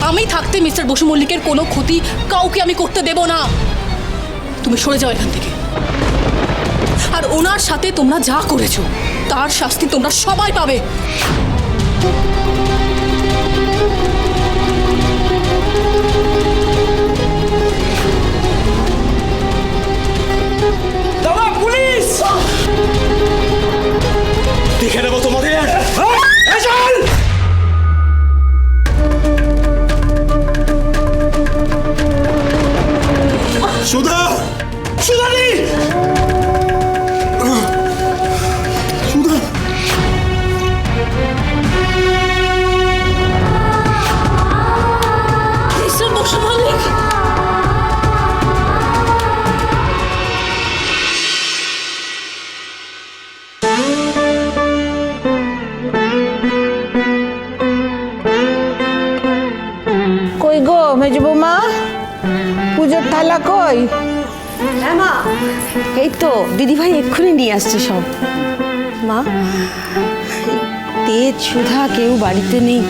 আমি থাকতে মিস্টার বসু মল্লিকের কোনো ক্ষতি কাউকে আমি করতে দেব না। তুমি সরে যাও এখান থেকে। আর ওনার সাথে তোমরা যা করেছো তার শাস্তি তোমরা সবাই পাবে। দাদা পুলিশ! দেখে নেবো তোমাদের। সুধা! সুধানি! সুধা! মিস্টার বসু মল্লিক, কই গো মেজো বৌমা, পুজোর থালা কই? হ্যাঁ মা, এই তো দিদিভাই এক্ষুনি নিয়ে আসছে সব। মা, তেজ সুধা কেউ বাড়িতে নেই,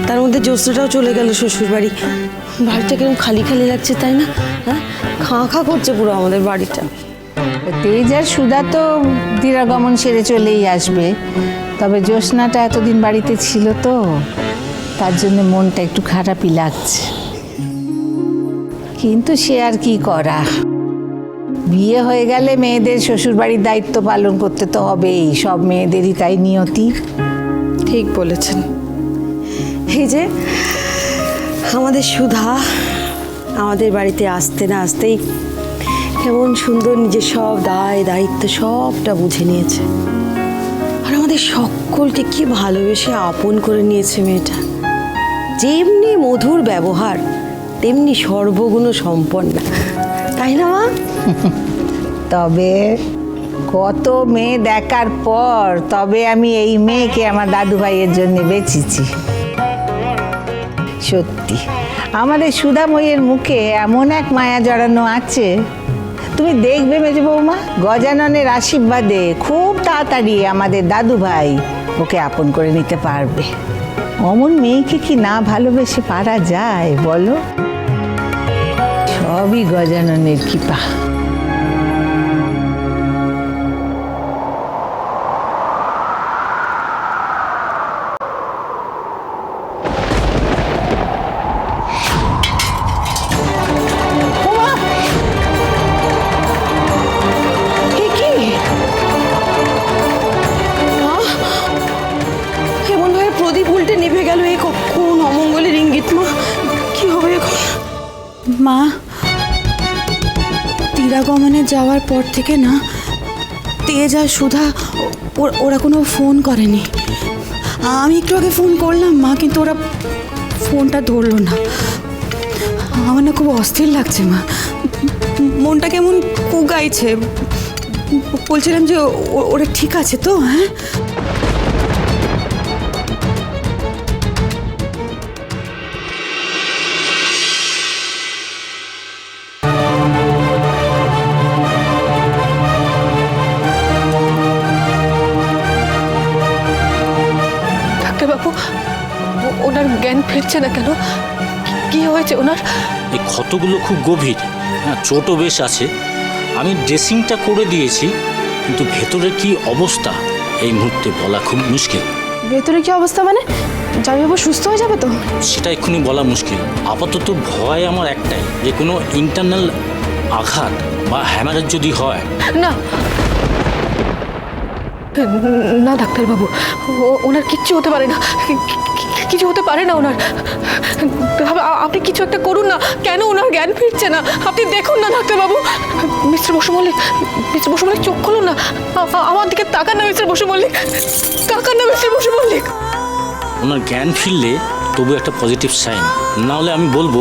তার মধ্যে জ্যোৎস্নাটাও চলে গেল শ্বশুর বাড়ি। বাড়িটা কিরকম খালি খালি লাগছে তাই না? হ্যাঁ, খাঁ খাঁ করছে পুরো আমাদের বাড়িটা। তেজ আর সুধা তো দিরাগমন সেরে চলেই আসবে, তবে জ্যোৎস্নাটা এতদিন বাড়িতে ছিল তো, তার জন্য মনটা একটু খারাপই লাগছে। কিন্তু সে আর কি করা, বিয়ে হয়ে গেলে মেয়েদের শ্বশুরবাড়ির দায়িত্ব পালন করতে তো হবেই, সব মেয়েদেরই তাই নিয়তি। ঠিক বলেছেন। এই যে আমাদের সুধা আমাদের বাড়িতে আসতে না আসতেই কেমন সুন্দর নিজের সব দায়িত্ব সবটা বুঝে নিয়েছে, আর আমাদের সকলকে কি ভালোবেসে আপন করে নিয়েছে মেয়েটা। যেমনি মধুর ব্যবহার তেমনি সর্বগুণ সম্পন্ন, তাই না মা? তবে কত মেয়ে দেখার পর তবে আমি এই মেয়েকে আমার দাদু ভাইয়ের জন্য বেঁচেছি। সত্যি আমাদের সুধাময়ের মুখে এমন এক মায়া জড়ানো আছে, তুমি দেখবে মেজো বৌমা, গজাননের আশীর্বাদে খুব তাড়াতাড়ি আমাদের দাদু ভাই ওকে আপন করে নিতে পারবে। অমন মেয়েকে কি না ভালোবেসে পারা যায় বলো? সবই গজাননের কৃপা। কেমন ভাবে প্রদীপ উল্টে নিভে গেল, এই কখন অমঙ্গলের ইঙ্গিত। মা, কি হবে এখন? মা, দিরাগমনে যাওয়ার পর থেকে না তেজ আর সুধা ওরা কোনো ফোন করেনি। আমি একটু আগে ফোন করলাম মা, কিন্তু ওরা ফোনটা ধরলো না। আমার না খুব অস্থির লাগছে মা, মনটা কেমন কুগাইছে। বলছিলাম যে ওরা ঠিক আছে তো? হ্যাঁ, ডাক্তারবাবু, ওনার জ্ঞান ফিরছে না কেন? কি হয়েছে ওনার? এই ক্ষতগুলো খুব গভীর, হ্যাঁ, চোটও বেশ আছে। আমি ড্রেসিংটা করে দিয়েছি, কিন্তু ভেতরে কি অবস্থা এই মুহূর্তে বলা খুব মুশকিল। ভেতরে কি অবস্থা মানে? জামাইবাবু সুস্থ হয়ে যাবে তো? সেটা এক্ষুনি বলা মুশকিল। আপাতত ভয় আমার একটাই, যে কোনো ইন্টারনাল আঘাত বা হ্যামারেজ যদি হয়। না না ডাক্তারবাবু, ওনার কিচ্ছু হতে পারে না, কিছু হতে পারে না ওনার। আপনি কিছু একটা করুন না। কেন ওনার জ্ঞান ফিরছে না আপনি দেখুন না ডাক্তারবাবু। মিস্টার বসু মল্লিক, মিস্টার বসু মল্লিক, চোখ খুলুন না, আমার দিকে তাকান না মিস্টার বসু মল্লিক, তাকান না মিস্টার বসু মল্লিক। ওনার জ্ঞান ফিরলে তবু একটা পজিটিভ সাইন, না হলে আমি বলবো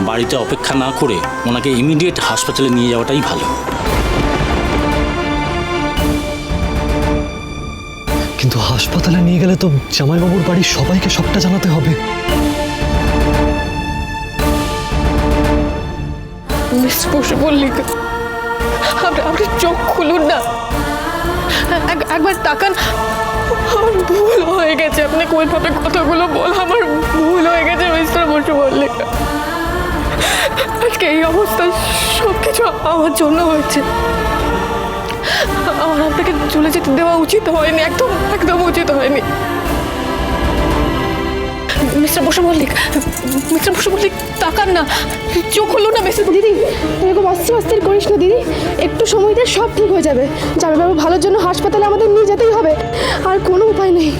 বাড়িতে অপেক্ষা না করে ওনাকে ইমিডিয়েট হাসপাতালে নিয়ে যাওয়াটাই ভালো। কিন্তু হাসপাতালে নিয়ে গেলে তো জামাইবাবুর বাড়ির সবাইকে সবটা জানাতে হবে। মিস বসু মল্লিক, আপনি চোখ খুলুন না, একবার তাকান, আমার ভুল হয়ে গেছে, আপনাকে ওইভাবে কথাগুলো বলা আমার ভুল হয়ে গেছে মিস্টার বসু মল্লিক। আজকে এই অবস্থা সব কিছু আমার জন্য হয়েছে। আমার আপনাকে চলে যেতে দেওয়া উচিত হয়নি, একদম একদম উচিত হয়নি। মিস্টার বসু মল্লিক, মিস্টার বসু মল্লিক তাকান না, চোখ খুলুন না মিস্টার। দিদি এরকম অস্থির অস্থির করিস না দিদি, একটু সময় দিয়ে সব ঠিক হয়ে যাবে। জামাইবাবু ভালোর জন্য হাসপাতালে আমাদের নিয়ে যেতেই হবে, আর কোনো উপায় নেই।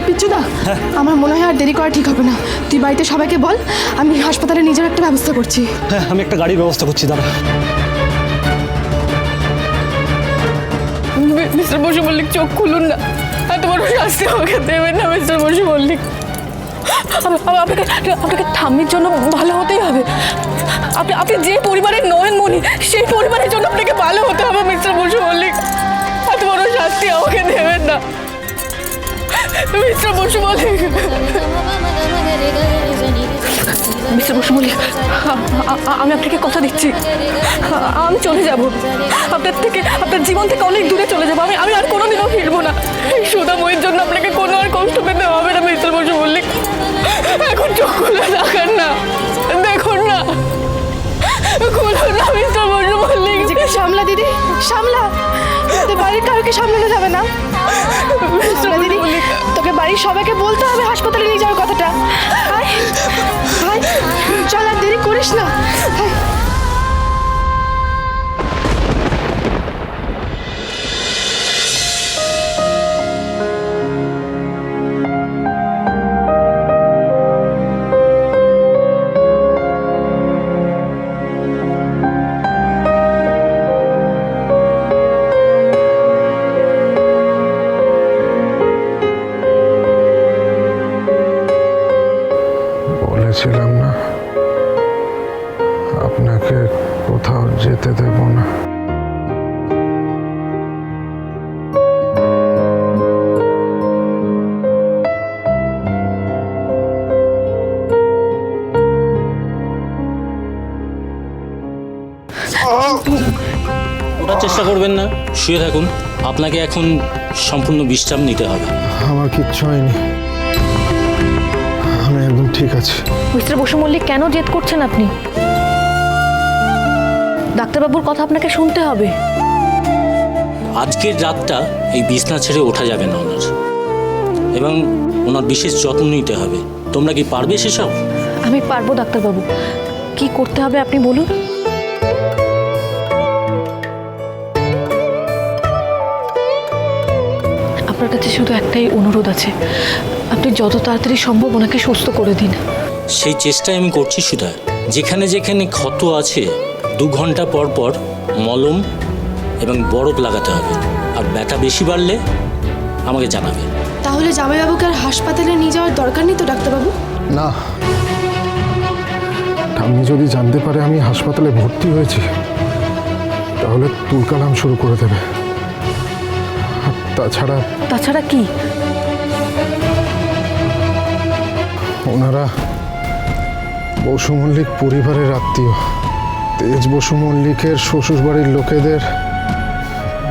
পিচ্চুদা, আমার মনে হয় আর দেরি করা ঠিক হবে না। তুই বাড়িতে সবাইকে বল, আমি হাসপাতালে নিজের একটা ব্যবস্থা করছি। হ্যাঁ, আমি একটা গাড়ির ব্যবস্থা করছি, দাঁড়া। মিস্টার বসু মল্লিক চোখ খুলুন না, এত বড় শাস্তি আমাকে দেবেন না মিস্টার বসু মল্লিক। আপনাকে ঠাম্মির জন্য ভালো হতেই হবে। আপনি যে পরিবারের নয়নমণি, সেই পরিবারের জন্য আপনাকে ভালো হতে হবে মিস্টার বসু মল্লিক। এত বড় শাস্তি আমাকে দেবেন না মিস্টার বসু মল্লিক। মিস্টার বসু মল্লিক, আমি আপনাকে কথা দিচ্ছি, আমি চলে যাব আপনার থেকে, আপনার জীবন থেকে অনেক দূরে চলে যাবো। আমি আর কোনোদিনও ফিরবো না। এই সুদাময়ীর জন্য আপনাকে কোনো আর কষ্ট পেতে হবে না মিস্টার বসু মল্লিক। এখন চোখ খুলে রাখান না, দেখুন না, খুলুন না মিস্টার বসু মল্লিক। সামলা দিদি, সামলা, তোদের বাড়ির কাউকে সামলানো যাবে না। মিস্টার বসু মল্লিক, তোকে বাড়ির সবাইকে বলতে হবে হাসপাতালে নিয়ে যাওয়ার কথাটা। আয়, আয়, চল আর দেরি করিস না। আয়। বলেছিলাম না আপনাকে কোথাও যেতে দেব না। ওঠার চেষ্টা করবেন না, শুয়ে থাকুন। আপনাকে এখন সম্পূর্ণ বিশ্রাম নিতে হবে। আমার কিচ্ছু হয়নি, আমি একদম ঠিক আছি। মিস্টার বসু মল্লিক কেন জেদ করছেন আপনি? ডাক্তারবাবুর কথা আপনাকে শুনতে হবে। আজকের রাতটা এই বিছনা ছেড়ে ওঠা যাবে না ওনার, এবং ওনার বিশেষ যত্ন নিতে হবে। তোমরা কি পারবে সেসব? আমি পারবো ডাক্তারবাবু, কি করতে হবে আপনি বলুন। আপনার কাছে শুধু একটাই অনুরোধ আছে, আপনি যত তাড়াতাড়ি সম্ভব ওনাকে সুস্থ করে দিন। সেই চেষ্টাই আমি করছি সুধা। যেখানে যেখানে ক্ষত আছে 2 ঘন্টা পর পর মলম এবং বরফ লাগাতে হবে, আর ব্যথা বেশি বাড়লে আমাকে জানাবে। তাহলে জামাইবাবুকে আর হাসপাতালে নিয়ে যাওয়ার দরকার নেই তো ডাক্তারবাবু? না, ঠাম্মি যদি জানতে পারে আমি হাসপাতালে ভর্তি হয়েছি তাহলে তুলকালাম শুরু করে দেবে। আর তাছাড়া কি? ওনারা বসু মল্লিক পরিবারের আত্মীয়। তেজ বসু মল্লিকের শ্বশুরবাড়ির লোকেদের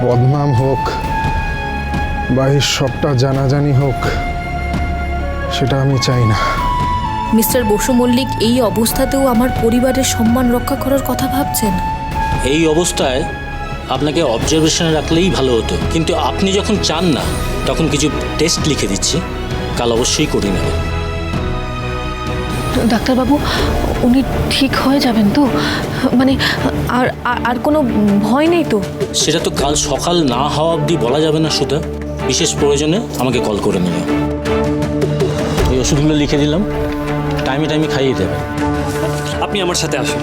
বদনাম হোক বা এই সবটা জানাজানি হোক, সেটা আমি চাই না। মিস্টার বসু মল্লিক এই অবস্থাতেও আমার পরিবারের সম্মান রক্ষা করার কথা ভাবছেন? এই অবস্থায় আপনাকে অবজারভেশনে রাখলেই ভালো হতো, কিন্তু আপনি যখন চান না তখন কিছু টেস্ট লিখে দিচ্ছি, কাল অবশ্যই করে নেবেন। ডাক্তারবাবু, উনি ঠিক হয়ে যাবেন তো? মানে আর আর কোনো ভয় নেই তো? সেটা তো কাল সকাল না হওয়া অবধি বলা যাবে না সুধা। বিশেষ প্রয়োজনে আমাকে কল করে নিও। এই ওষুধগুলো লিখে দিলাম, টাইমে টাইমে খাইয়ে দেবেন। আপনি আমার সাথে আসুন।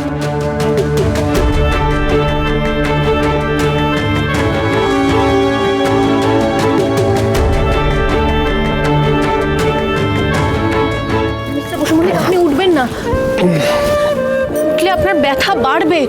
মিস্টার বসু মল্লিক, আপনি উঠবেন না, উঠলে আপনার ব্যথা বাড়বে।